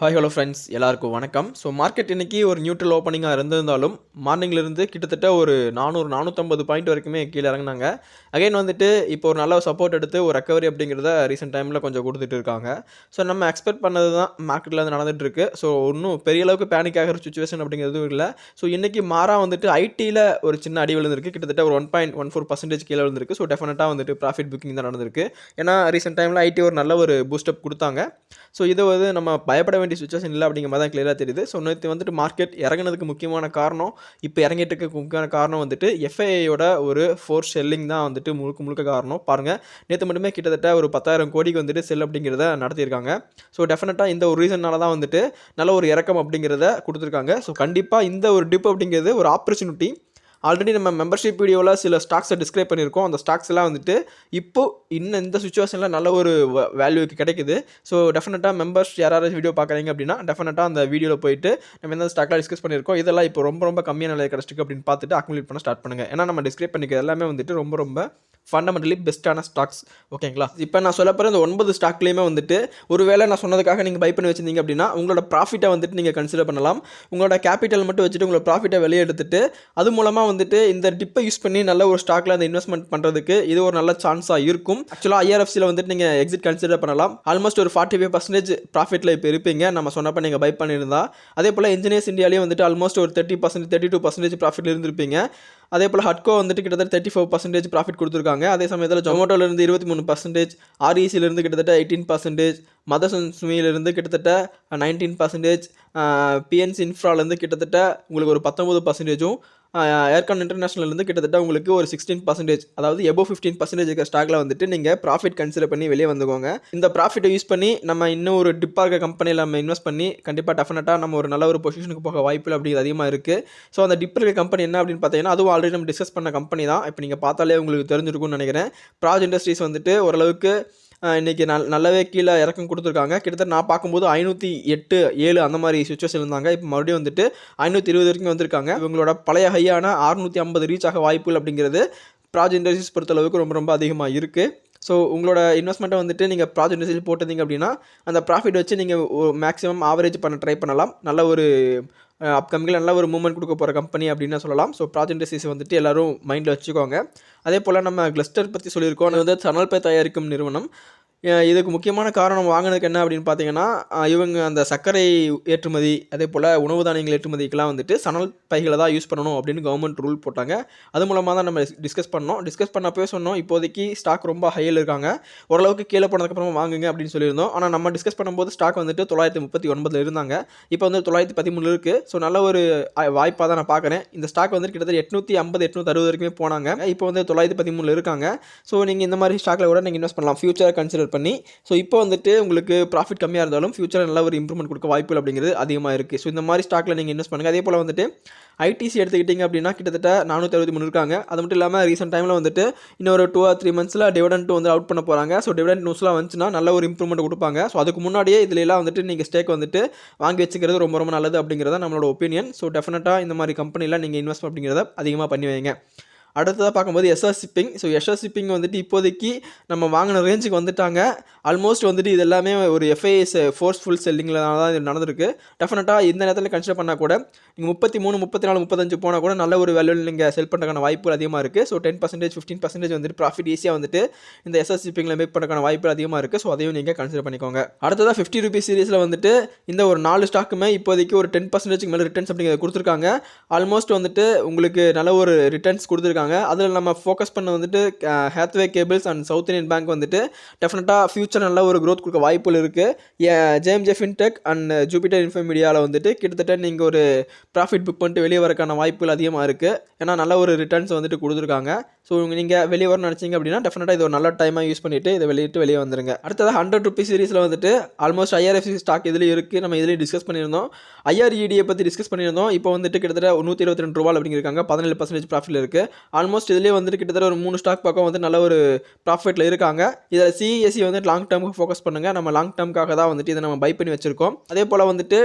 Hi hello friends எல்லாருக்கும் வணக்கம். So market இன்னைக்கு ஒரு நியூட்ரல் ஓப்பனிங்காக இருந்திருந்தாலும் மார்னிங்லேருந்து கிட்டத்தட்ட ஒரு 450 பாயிண்ட் வரைக்குமே கீழே இறங்குனாங்க. அகைன் வந்துட்டு இப்போ ஒரு நல்ல சப்போர்ட் எடுத்து ஒரு ரெக்கவரி அப்படிங்கிறத ரீசெண்ட் டைமில் கொஞ்சம் கொடுத்துட்டு இருக்காங்க. ஸோ நம்ம எக்ஸ்பெக்ட் பண்ணது தான் மார்க்கெட்டில் வந்து நடந்துட்டு இருக்கு. ஸோ இன்னும் பெரிய அளவுக்கு பேனிக் ஆகிற சுச்சுவேஷன் அப்படிங்கிறதும் இல்லை. ஸோ இன்னைக்கு மாறாக வந்துட்டு ஐடியில் ஒரு சின்ன அடி விழுந்திருக்கு. கிட்டத்தட்ட ஒரு 1.14% கீழே விழுந்திருக்கு. ஸோ டெஃபினட்டாக வந்துட்டு ப்ராஃபிட் புக்கிங் தான் நடந்திருக்கு. ஏன்னா ரீசெண்ட் டைமில் ஐடி ஒரு நல்ல ஒரு பூஸ்டப் கொடுத்தாங்க. ஸோ இது வந்து நம்ம பயப்பட வேண்டிய சுச்சுவேஷன் இல்லை அப்படிங்கிற மாதிரி தான் கிளியராக தெரியுது. ஸோ நேற்று வந்துட்டு மார்க்கெட் இறங்கினதுக்கு முக்கியமான காரணம், இப்போ இறங்கிட்டு இருக்க முக்கியமான காரணம் வந்துட்டு எஃப்ஐஐயோட ஒரு ஃபோர்ஸ் செல்லிங் தான் வந்துட்டு முழுக்க காரணம். பாருங்கள், நேற்று மட்டுமே கிட்டத்தட்ட ஒரு 10,000 கோடிக்கு வந்துட்டு செல் அப்படிங்கிறத நடத்தியிருக்காங்க. ஸோ டெஃபினட்டாக இந்த ஒரு ரீசன்னால தான் வந்துட்டு நல்ல ஒரு இறக்கம் அப்படிங்கிறத கொடுத்துருக்காங்க. ஸோ கண்டிப்பாக இந்த ஒரு டிப் அப்படிங்கிறது ஒரு ஆப்பர்ச்சுனிட்டி. ஆல்ரெடி நம்ம மெம்பர்ஷிப் வீடியோவில் சில ஸ்டாக்ஸை டிஸ்கிரைப் பண்ணியிருக்கோம். அந்த ஸ்டாக்ஸ் எல்லாம் வந்துட்டு இப்போ இன்னும் இந்த சுச்சுவேஷனில் நல்ல ஒரு வேல்யூக்கு கிடைக்குது. ஸோ டெஃபினட்டாக மெம்பர்ஸ் யாராவது வீடியோ பார்க்குறீங்க அப்படின்னா டெஃபினட்டாக அந்த வீடியோவில் போயிட்டு நம்ம எந்த ஸ்டாக்லாம் டிஸ்கஸ் பண்ணியிருக்கோம், இதெல்லாம் இப்போ ரொம்ப கம்மியான நிலையை கிடச்சிருக்கு அப்படின்னு பார்த்துட்டு அக்யூமுலேட் பண்ண ஸ்டார்ட் பண்ணுங்கள். ஏன்னா நம்ம டிஸ்கிரைப் பண்ணிக்க எல்லாமே வந்துட்டு ரொம்ப ஃபண்டமெண்டலி பெஸ்ட்டான ஸ்டாக்ஸ். ஓகேங்களா? இப்போ நான் சொல்ல போகிற இந்த 9 ஸ்டாக்லேயுமே வந்துட்டு ஒருவேளை நான் சொன்னதுக்காக நீங்கள் பை பண்ணி வச்சிருந்தீங்க அப்படின்னா உங்களோட ப்ராஃபிட்டை வந்துட்டு நீங்கள் கன்சிடர் பண்ணலாம். உங்களோட கேபிட்டல் மட்டும் வச்சுட்டு உங்களோட ப்ராஃபிட்டை வெளியே எடுத்துட்டு அது மூலமாக வந்துட்டு இந்த டிப்பை யூஸ் பண்ணி நல்ல ஒரு ஸ்டாக்ல அந்த இன்வெஸ்ட்மெண்ட் பண்ணுறதுக்கு இது ஒரு நல்ல சான்ஸாக இருக்கும். ஆக்சுவலாக ஐஆர்எஃப்சியில் வந்துட்டு நீங்கள் எக்ஸிட் கன்சிடர் பண்ணலாம். ஆல்மோஸ்ட் ஒரு 45% ப்ராஃபிட்டில் இப்போ இருப்பீங்க நம்ம சொன்னப்போ நீங்கள் பை பண்ணியிருந்தா. அதே போல் இன்ஜினியர்ஸ் இந்தியாலேயும் வந்துட்டு ஆல்மோஸ்ட் ஒரு 30% 32% ப்ராஃபிட்டில் இருந்திருப்பீங்க. அதே போல் ஹட்கோ வந்துட்டு கிட்டத்தட்ட 34% ப்ராஃபிட் கொடுத்துருக்காங்க. அதே சமயத்தில் ஜொமேட்டோலேருந்து 23%, ஆர்இசிலேருந்து கிட்டத்தட்ட 18%, மதர்சன் சுமியிலிருந்து கிட்டத்தட்ட 19%, பிஎன்சி இன்ஃப்ராலேருந்து கிட்டத்தட்ட உங்களுக்கு ஒரு 19%, ஏர்கான் இன்டர்நேஷனல்லேருந்து கிட்டத்தட்ட உங்களுக்கு ஒரு 16%, அதாவது எபோவ் 15% இருக்கிற ஸ்டாக்ல வந்துட்டு நீங்கள் ப்ராஃபிட் கன்சிடர் பண்ணி வெளியே வந்துக்கோங்க. இந்த ப்ராஃபிட்டை யூஸ் பண்ணி நம்ம இன்னும் ஒரு டிப்பாக இருக்க கம்பெனியில் நம்ம இன்வெஸ்ட் பண்ணி கண்டிப்பாக டெஃபினட்டாக நம்ம ஒரு நல்ல ஒரு பொசிஷனுக்கு போக வாய்ப்பு அப்படிங்கிறது அதிகமாக இருக்குது. ஸோ அந்த டிப் இருக்க கம்பெனி என்ன அப்படின்னு பார்த்தீங்கன்னா அதுவும் ஆல்ரெடி நம்ம டிஸ்கஸ் பண்ண கம்பெனி தான். இப்போ நீங்கள் பார்த்தாலே உங்களுக்கு தெரிஞ்சிருக்கும்னு நினைக்கிறேன். ப்ராஜ் இண்டஸ்ட்ரீஸ் வந்துட்டு ஓரளவுக்கு இன்றைக்கி நல்லாவே கீழே இறக்கம் கொடுத்துருக்காங்க. கிட்டத்தட்ட நான் பார்க்கும்போது 508, 7 அந்த மாதிரி சுச்சுவேஷன் இருந்தாங்க. இப்போ மறுபடியும் வந்துட்டு 520 வரைக்கும் வந்திருக்காங்க. இவங்களோட பழைய ஹையான 650 ரீச் ஆக வாய்ப்புகள் அப்படிங்கிறது ப்ராஜ் இண்டஸ்ட்ரீஸ் பொறுத்தளவுக்கு ரொம்ப அதிகமாக இருக்குது. ஸோ உங்களோட இன்வெஸ்ட்மெண்ட்டை வந்துட்டு நீங்கள் ப்ராஜ் இண்டஸ்ட்ரியில் போட்டிருந்தீங்க அப்படின்னா அந்த ப்ராஃபிட் வச்சு நீங்கள் மேக்ஸிமம் ஆவரேஜ் பண்ண ட்ரை பண்ணலாம். நல்ல ஒரு அப்கமிங்கில் நல்ல ஒரு மூவ்மெண்ட் கொடுக்க போகிற கம்பெனி அப்படின்னு சொல்லலாம். ஸோ ப்ராஜ் இண்டஸ்ட்ரீஸ் வந்துட்டு எல்லோரும் மைண்டில் வச்சுக்கோங்க. அதே போல் நம்ம கிளஸ்டர் பற்றி சொல்லியிருக்கோம். அது வந்து சணல் பை தயாரிக்கும் நிறுவனம். இதுக்கு முக்கியமான காரணம் வாங்கினதுக்கு என்ன அப்படின்னு பார்த்தீங்கன்னா இவங்க அந்த சர்க்கரை ஏற்றுமதி அதே போல் உணவு தானியங்கள் ஏற்றுமதிக்கெலாம் வந்துட்டு சணல் பைகளை தான் யூஸ் பண்ணணும் அப்படின்னு கவர்மெண்ட் ரூல் போட்டாங்க. அது மூலமாக தான் நம்ம டிஸ்கஸ் பண்ணப்பவே சொன்னோம் இப்போதைக்கு ஸ்டாக் ரொம்ப ஹையில் இருக்காங்க, ஓரளவுக்கு கீழே போனதுக்கப்புறமா வாங்குங்க அப்படின்னு சொல்லியிருந்தோம். ஆனால் நம்ம டிஸ்கஸ் பண்ணும்போது ஸ்டாக் வந்துட்டு 939 இருந்தாங்க, இப்போ வந்து 913 இருக்குது. ஸோ நல்ல ஒரு வாய்ப்பாக தான் நான் பார்க்குறேன். இந்த ஸ்டாக் வந்து கிட்டத்தட்ட 850 860 வரைக்குமே போனாங்க, இப்போ வந்து 913 இருக்காங்க. ஸோ நீங்கள் இந்த மாதிரி ஸ்டாக்கில் கூட நீங்கள் இன்வெஸ்ட் பண்ணலாம் ஃபியூச்சரை கன்சிடர் பண்ணி. ஸோ இப்போ வந்துட்டு உங்களுக்கு ப்ராஃபிட் கம்மியாக இருந்தாலும் ஃபியூச்சரில் நல்ல ஒரு இம்ப்ரூவ்மெண்ட் கொடுக்க வாய்ப்புகள் அப்படிங்கிறது அதிகமாக இருக்குது. ஸோ இந்த மாதிரி ஸ்டாக்கில் நீங்கள் இன்வெஸ்ட் பண்ணுங்கள். அதே போல் வந்துட்டு ஐடிசி எடுத்துக்கிட்டிங்க அப்படின்னா கிட்டத்தட்ட 463 இருக்காங்க. அது மட்டும் இல்லாமல் ரீசெண்ட் டைமில் வந்துட்டு இன்னொரு 2 or 3 மந்த்ஸில் டிவிடெண்ட் வந்து அவுட் பண்ண போகிறாங்க. ஸோ டிவிடெண்ட் நியூஸ்லாம் வந்துச்சுன்னா நல்ல ஒரு இம்ப்ரூவ்மெண்ட் கொடுப்பாங்க. ஸோ அதுக்கு முன்னாடியே இதிலெல்லாம் வந்துட்டு நீங்கள் ஸ்டேக் வந்துட்டு வாங்கி வச்சுக்கிறது ரொம்ப நல்லது அப்படிங்கிறத நம்மளோட ஒப்பீனியன். ஸோ டெஃபினட்டாக இந்த மாதிரி கம்பெனியில் நீங்கள் இன்வெஸ்ட் அப்படிங்கிறத அதிகமாக பண்ணி வைங்க. அடுத்ததாக பார்க்கும்போது SR shipping. So SR shipping வந்துட்டு இப்போதைக்கு நம்ம வாங்கின ரேஞ்சுக்கு வந்துட்டாங்க. ஆல்மோஸ்ட் வந்துட்டு இது எல்லாமே ஒரு எஃப்ஐஎஸ் ஃபோர்ஸ்ஃபுல் செல்லிங்கில் தான் இது நடந்திருக்கு. டெஃபினட்டாக இந்த நேரத்தில் கன்சிடர் பண்ணால் கூட நீங்கள் 33, 34, 35 போனால் கூட நல்ல ஒரு வேல்யூவில் நீங்கள் செல் பண்ணுறதுக்கான வாய்ப்புகள் அதிகமாக இருக்குது. ஸோ 10%, 15% வந்துட்டு ப்ராஃபிட் ஈஸியாக வந்துட்டு இந்த எஸ்ஆர் ஷிப்பிங்கில் மேக் பண்ணுறதுக்கான வாய்ப்புகள் அதிகமாக இருக்குது. ஸோ அதையும் நீங்கள் கன்சிடர் பண்ணிக்கோங்க. அடுத்ததாக 50 ரூபீஸ் சீரிஸில் வந்துட்டு இந்த ஒரு 4 ஸ்டாக்குமே இப்போதைக்கு ஒரு 10% மேலே ரிட்டர்ன்ஸ் அப்படிங்கிறத கொடுத்துருக்காங்க. ஆல்மோஸ்ட் வந்துட்டு உங்களுக்கு நல்ல ஒரு ரிட்டர்ன்ஸ் கொடுத்துருக்காங்க. அதில் நம்ம ஃபோக்கஸ் பண்ண வந்துட்டு Hathaway cables and south Indian bank வந்துட்டு டெஃபினட்டாக ஃபியூச்சர் நல்ல ஒரு க்ரோத் கொடுக்க வாய்ப்புகள் இருக்குது. JMJ fintech and Jupiter info மீடியாவில் வந்துட்டு கிட்டத்தட்ட நீங்கள் ஒரு ப்ராஃபிட் புக் பண்ணிட்டு வெளியே வரக்கான வாய்ப்புகள் அதிகமாக இருக்குது. ஏன்னா நல்ல ஒரு ரிட்டர்ன்ஸ் வந்துட்டு கொடுத்துருக்காங்க. ஸோ நீங்கள் வெளியே வரணும்னு நினச்சிங்க அப்படின்னா டெஃபினட்டாக இது ஒரு நல்ல டைமாக யூஸ் பண்ணிவிட்டு இதை வெளியே வந்துருங்க. அடுத்தது 100 ரூபீஸ் சீரிஸில் வந்துட்டு ஆல்மோஸ்ட் ஐஆர்எஃப்சி ஸ்டாக் இதுலேயும் இருக்குது. நம்ம இதுலேயும் டிஸ்கஸ் பண்ணியிருந்தோம். ஐஆர்இடியை பற்றி டிஸ்கஸ் பண்ணியிருந்தோம். இப்போ வந்துட்டு கிட்டத்தட்ட 122 ரூபா அப்படிங்கிறாங்க, 17% ப்ராஃபிட்டில் இருக்குது. ஆல்மோஸ்ட் இதுலேயே வந்துட்டு கிட்டத்தட்ட ஒரு 3 ஸ்டாக் பக்கம் வந்து நல்ல ஒரு ப்ராஃபிட்டில் இருக்காங்க. இதில் சிஎஸ்சி வந்து லாங் டேர்முக்கு ஃபோக்கஸ் பண்ணுங்கள். நம்ம லாங் டேர்முக்காக தான் வந்துட்டு இதை நம்ம பை பண்ணி வச்சுருக்கோம். அதே போல் வந்துட்டு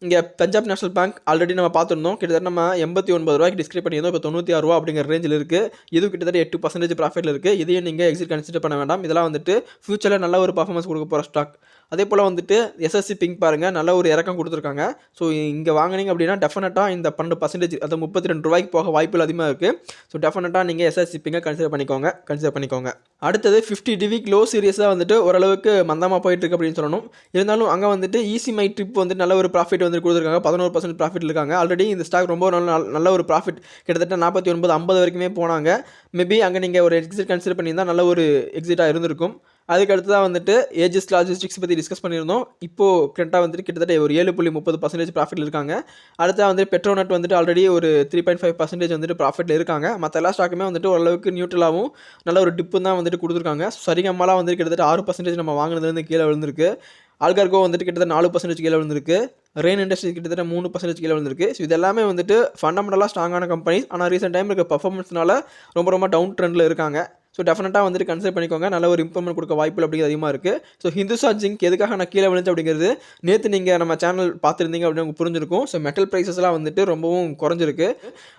இங்கே பஞ்சாப் நேஷனல் பேங்க் ஆல்ரெடி நம்ம பார்த்துருந்தோம். கிட்டத்தட்ட நம்ம 89 ரூபாய்க்கு டிஸ்கிரைப் பண்ணியிருந்தோம். இப்போ 96 ரூபா அப்படிங்கிற ரேஞ்சில் இருக்குது. இது கிட்டத்தட்ட 8% ப்ராஃபிட்டில் இருக்குது. இதையும் நீங்கள் எக்ஸிட் கன்சிடர் பண்ண வேண்டாம். இதெல்லாம் வந்துட்டு ஃபியூச்சரில் நல்ல ஒரு பர்ஃபார்மன்ஸ் கொடுக்க போகிற ஸ்டாக். அதேபோல் வந்துட்டு எஸ்எஸ்சி பிங்க் பாருங்கள், நல்ல ஒரு இறக்கம் கொடுத்துருக்காங்க. ஸோ இங்கே வாங்கினீங்க அப்படின்னா டெஃபினட்டாக இந்த 12% அது ₹32 போக வாய்ப்புகள் அதிகமாக இருக்குது. ஸோ டெஃபினட்டாக நீங்கள் எஸ்எஸ்சி பிங்கை கன்சிடர் பண்ணிக்கோங்க. அடுத்தது 50 டிவிக் லோ சீரியஸாக வந்துட்டு ஓரளவுக்கு மந்தமாக போயிட்டுருக்கு அப்படின்னு சொல்லணும். இருந்தாலும் அங்கே வந்துட்டு ஈசிமை ட்ரிப் வந்து நல்ல ஒரு ப்ராஃபிட் வந்து கொடுத்துருக்காங்க. 11% ப்ராஃபிட் இருக்காங்க. ஆல்ரெடி இந்த ஸ்டாக் ரொம்ப நல்ல ஒரு ப்ராஃபிட் கிட்டத்தட்ட 49, 50 வரைக்குமே போனாங்க. மேபி அங்கே நீங்கள் ஒரு எக்ஸிட் கன்சிடர் பண்ணியிருந்தால் நல்ல ஒரு எக்ஸிட்டாக இருந்திருக்கும். அதுக்கு அடுத்து தான் வந்துட்டு ஏஜிஸ் லாஜிஸ்டிக்ஸ் பற்றி டிஸ்கஸ் பண்ணியிருந்தோம். இப்போது கரெக்டாக வந்துட்டு கிட்டத்தட்ட ஒரு 7.30% ப்ராஃபிட்டில் இருக்காங்க. அடுத்தா வந்து பெட்ரோநெட் வந்துட்டு ஆல்ரெடி ஒரு 3.5% வந்துட்டு ப்ராஃபிட்டில் இருக்காங்க. மற்ற எல்லா ஸ்டாக்குமே வந்துட்டு ஓரளவுக்கு நியூட்ரலாகவும் நல்ல ஒரு டிப்பு தான் வந்துட்டு கொடுத்துருக்காங்க. சரிகமாலாம் வந்துட்டு கிட்டத்தட்ட 6% நம்ம வாங்கினதுலேருந்து கீழே விழுந்திருக்கு. ஆல்கார்கோ வந்துட்டு கிட்டத்தட்ட 4% கீழே விழுந்திருக்கு. ரெயின் இண்டஸ்ட்ரி கிட்டத்தட்ட 3% கீழே விழுந்திருக்கு. ஸோ இது எல்லாமே வந்துட்டு ஃபண்டமெண்டலாக ஸ்ட்ராங்கான கம்பெனிஸ். ஆனால் ரீசெண்ட் டைம் இருக்க பர்ஃபார்மன்ஸ்னால ரொம்ப டவுன் ட்ரெண்டில் இருக்காங்க. ஸோ டெஃபினட்டாக வந்துட்டு கன்சிடர் பண்ணிக்கோங்க. நல்ல ஒரு இம்ப்ரூவ்மெண்ட் கொடுக்க வாய்ப்புகள் அப்படிங்கிறது அதிகமாக இருக்குது. ஸோ ஹிந்துஸ்தான் ஜிங்க் எதுக்காக நான் கீழே விழுந்து அப்படிங்கிறது நேற்று நீங்கள் நம்ம சேனல் பார்த்துருந்தீங்க அப்படின்னு உங்களுக்கு புரிஞ்சிருக்கும். ஸோ மெட்டல் ப்ரைஸஸ்லாம் வந்துட்டு ரொம்பவும் குறைஞ்சிருக்கு.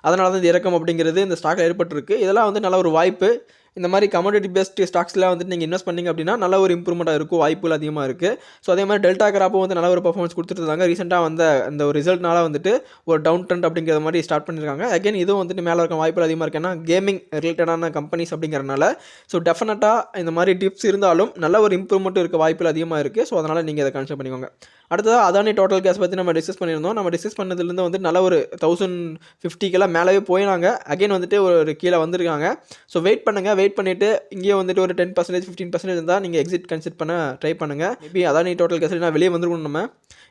அதனால தான் இந்த இறக்கம் அப்படிங்கிறது இந்த ஸ்டாக்கில் ஏற்பட்டிருக்கு. இதெல்லாம் வந்து நல்ல ஒரு வாய்ப்பு. இந்த மாதிரி கமோடிட்டி பேஸ்ட் ஸ்டாக்ஸ்லாம் வந்துட்டு நீங்கள் இன்வெஸ்ட் பண்ணிங்க அப்படின்னா நல்ல ஒரு இம்ப்ரூவ்மெண்ட்டாக இருக்கும், வாய்ப்புகள் அதிகமாக இருக்குது. ஸோ அதே மாதிரி டெல்டா கிராப்பும் வந்து நல்ல ஒரு பர்ஃபார்மன்ஸ் கொடுத்துருந்தாங்க. ரீசெண்டாக வந்த அந்த ஒரு ரிசல்ட்னால வந்துட்டு ஒரு டவுன் ட்ரெண்ட் அப்படிங்கிற மாதிரி ஸ்டார்ட் பண்ணியிருக்காங்க. அகைன் இதுவும் வந்துட்டு மேலே இருக்க வாய்ப்புகள் அதிகமாக இருக்குது. ஏன்னா கேமிங் ரிலேட்டடான கம்பெனிஸ் அப்படிங்கிறனால ஸோ டெஃபினட்டாக இந்த மாதிரி டிப்ஸ் இருந்தாலும் நல்ல ஒரு இம்ப்ரூவ்மெண்ட் இருக்க வாய்ப்புகள் அதிகமாக இருக்குது. ஸோ அதனால் நீங்கள் அதை கன்சிடர் பண்ணிக்கோங்க. அடுத்ததாக அதானி டோட்டல் கேஸ் பற்றி நம்ம டிஸ்கஸ் பண்ணியிருந்தோம். நம்ம டிஸ்கஸ் பண்ணதுலேருந்து வந்து நல்ல ஒரு 1050 மேலேயே போயினாங்க. அகைன் வந்துட்டு ஒரு கீழே வந்திருக்காங்க. ஸோ வெயிட் பண்ணிவிட்டு இங்கேயே வந்துட்டு ஒரு 10% 15% இருந்தால் நீங்கள் எக்ஸிட் கன்சிடர் பண்ண ட்ரை பண்ணுங்கள். மேபி அதானி டோட்டல் கேஸ் நான் வெளியே வந்துருக்கணும் நம்ம.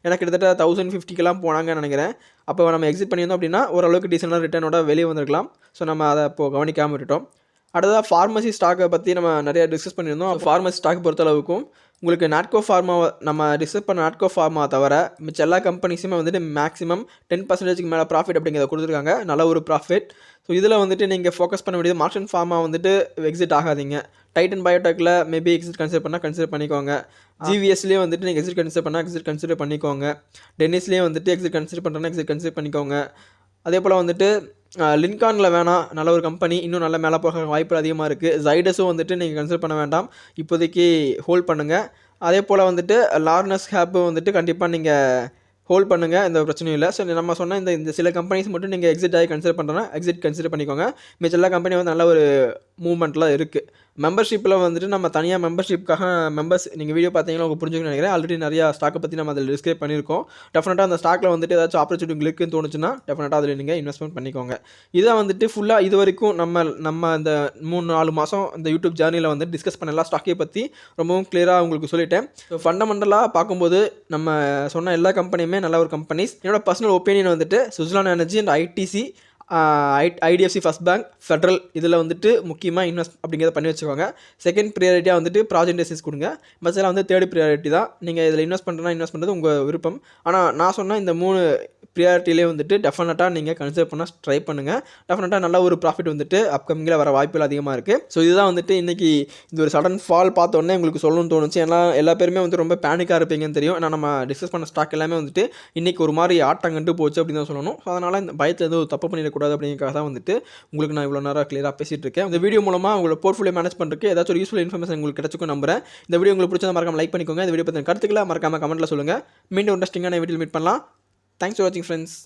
ஏன்னா கிட்டத்தட்ட 1050 போனாங்கன்னு நினைக்கிறேன். அப்போ நம்ம எக்ஸிட் பண்ணியிருந்தோம் அப்படின்னா ஓரளவுக்கு டீசெண்டான ரிட்டர்னோட வெளியே வந்திருக்கலாம். ஸோ நம்ம அதை இப்போது கவனிக்காமல் விட்டுட்டோம். அடுத்ததாக ஃபார்மசி ஸ்டாக்கை பற்றி நம்ம நிறைய டிஸ்கஸ் பண்ணியிருந்தோம். ஃபார்மசி ஸ்டாக் பொறுத்தளவுக்கும் உங்களுக்கு நாட்கோ ஃபார்மாவை நம்ம டிஸ்கஸ் பண்ண நாட்கோ ஃபார்மா தவிர மிச்ச எல்லா கம்பெனிஸுமே வந்துட்டு மேக்ஸிமம் 10% மேலே ப்ராஃபிட் அப்படிங்கிறத கொடுத்துருக்காங்க. நல்ல ஒரு ப்ராஃபிட். ஸோ இதில் வந்துட்டு நீங்கள் ஃபோக்கஸ் பண்ண வேண்டியது மார்ஷன் ஃபார்மா வந்துட்டு எக்ஸிட் ஆகாதீங்க. டைட்டன் பயோடெக்கில் மேபி எக்ஸிட் கன்சிடர் பண்ணிக்கோங்க. ஜிவிஎஸ்லேயே வந்துட்டு நீங்கள் எக்ஸிட் கன்சிடர் பண்ணிக்கோங்க. டென்னிஸ்லேயே வந்துட்டு எக்ஸிட் கன்சிடர் பண்ணிக்கோங்க. அதே போல் வந்துட்டு லின்கானில் வேணாம், நல்ல ஒரு கம்பெனி, இன்னும் நல்ல மேலே போக வாய்ப்பு அதிகமாக இருக்குது. ஜைடஸும் வந்துட்டு நீங்கள் கன்சிடர் பண்ண வேண்டாம், இப்போதைக்கு ஹோல்ட் பண்ணுங்கள். அதே போல் வந்துட்டு லார்னஸ் ஹேப்பு வந்துட்டு கண்டிப்பாக நீங்கள் ஹோல்ட் பண்ணுங்கள், எந்த பிரச்சனையும் இல்லை. ஸோ நம்ம சொன்ன இந்த சில கம்பெனிஸ் மட்டும் நீங்கள் எக்ஸிட் ஆகி கன்சிடர் பண்ணிக்கோங்க. மிச்ச எல்லா கம்பெனி வந்து நல்ல ஒரு மூவ்மெண்ட்லாம் இருக்குது. மெம்பர்ஷிப்பில் வந்துட்டு நம்ம தனியாக மெம்பர்ஷிப்காக நீங்கள் வீடியோ பார்த்தீங்கன்னா உங்களுக்கு புரிஞ்சுக்கணும்னு நினைக்கிறேன். ஆல்ரெடி நிறையா ஸ்டாக்கை பற்றி நம்ம அதில் டிஸ்கிரைப் பண்ணியிருக்கோம். டெஃபினட்டாக அந்த ஸ்டாக்கில் வந்துட்டு ஏதாச்சும் ஆப்பர்ச்சுனிட்டி இருக்குன்னு தோணுச்சுன்னா டெஃபினட்டாக அதில் நீங்கள் இன்வெஸ்ட்மெண்ட் பண்ணிக்கோங்க. இதான் வந்துட்டு ஃபுல்லாக இது வரைக்கும் நம்ம இந்த 3-4 மாதம் இந்த யூடியூப் ஜேர்னியில் வந்து டிஸ்கஸ் பண்ண எல்லா ஸ்டாக்கையை பற்றி ரொம்பவும் கிளியராக உங்களுக்கு சொல்லிட்டேன். ஸோ ஃபண்டமெண்டலாக பார்க்கும்போது நம்ம சொன்ன எல்லா கம்பெனியுமே நல்ல ஒரு கம்பெனிஸ். என்னோட பர்சனல் ஒப்பீனியன் வந்துட்டு Switzerland energy and ITC, IDFC first bank, Federal இதில் வந்துட்டு முக்கியமாக இன்வெஸ்ட் அப்படிங்கிறத பண்ணி வச்சுக்கோங்க. செகண்ட் ப்ரியாரிட்டியாக வந்துட்டு ப்ராஜெக்ட் பேசிஸ் கொடுங்க. மற்றெல்லாம் வந்து தேர்ட் ப்ரியாரிட்டி தான். நீங்கள் இதில் இன்வெஸ்ட் பண்ணுறது உங்கள் விருப்பம். ஆனால் நான் சொன்ன இந்த 3 ப்ரியாரிட்டிலே வந்துட்டு டெஃபினட்டாக நீங்கள் கன்சிடர் பண்ண ட்ரை பண்ணுங்கள். டெஃபினட்டாக நல்ல ஒரு ப்ராஃபிட் வந்துட்டு அப்கமிங்கில் வர வாய்ப்புகள் அதிகமாக இருக்குது. ஸோ இதுதான் வந்துட்டு இன்றைக்கி இந்த ஒரு சடன் ஃபால் பார்த்தோன்னே உங்களுக்கு சொல்லணும்னு தோணுச்சு. எல்லா பேருமே வந்து ரொம்ப பேனிக்காக இருப்பீங்கன்னு தெரியும். ஏன்னா நம்ம டிஸ்கஸ் பண்ண ஸ்டாக் எல்லாமே வந்துட்டு இன்றைக்கி ஒரு மாதிரி ஆட்டங்கண்டு போச்சு அப்படின்னு தான் சொல்லணும். ஸோ அதனால் இந்த பயத்தில் எதுவும் தப்பு பண்ணிடக்கூடாது அப்படிங்கிறக்காக தான் வந்துட்டு உங்களுக்கு நான் இவ்வளோ நேரம் கிளியராக பேசிகிட்டு இருக்கேன். இந்த வீடியோ மூலமாக உங்களோட போர்ட்ஃபோலியோ மேனேஜ் பண்ணுறதுக்கு ஏதாச்சும் ஒரு யூஸ்ஃபுல் இன்ஃபர்மேஷன் உங்களுக்கு கிடைச்சிக்கும் நம்புறேன். இந்த வீடியோ உங்களுக்கு பிடிச்சதை மறக்காம லைக் பண்ணிக்கோங்க. இந்த வீடியோ பற்றின கருத்துக்களை மறக்காம கமெண்ட்டில் சொல்லுங்கள். மீண்டும் இன்ட்ரெஸ்டிங்கான வீடியோ மீட் பண்ணலாம். தேங்க்ஸ் ஃபார் வாட்சிங் ஃப்ரெண்ட்ஸ்.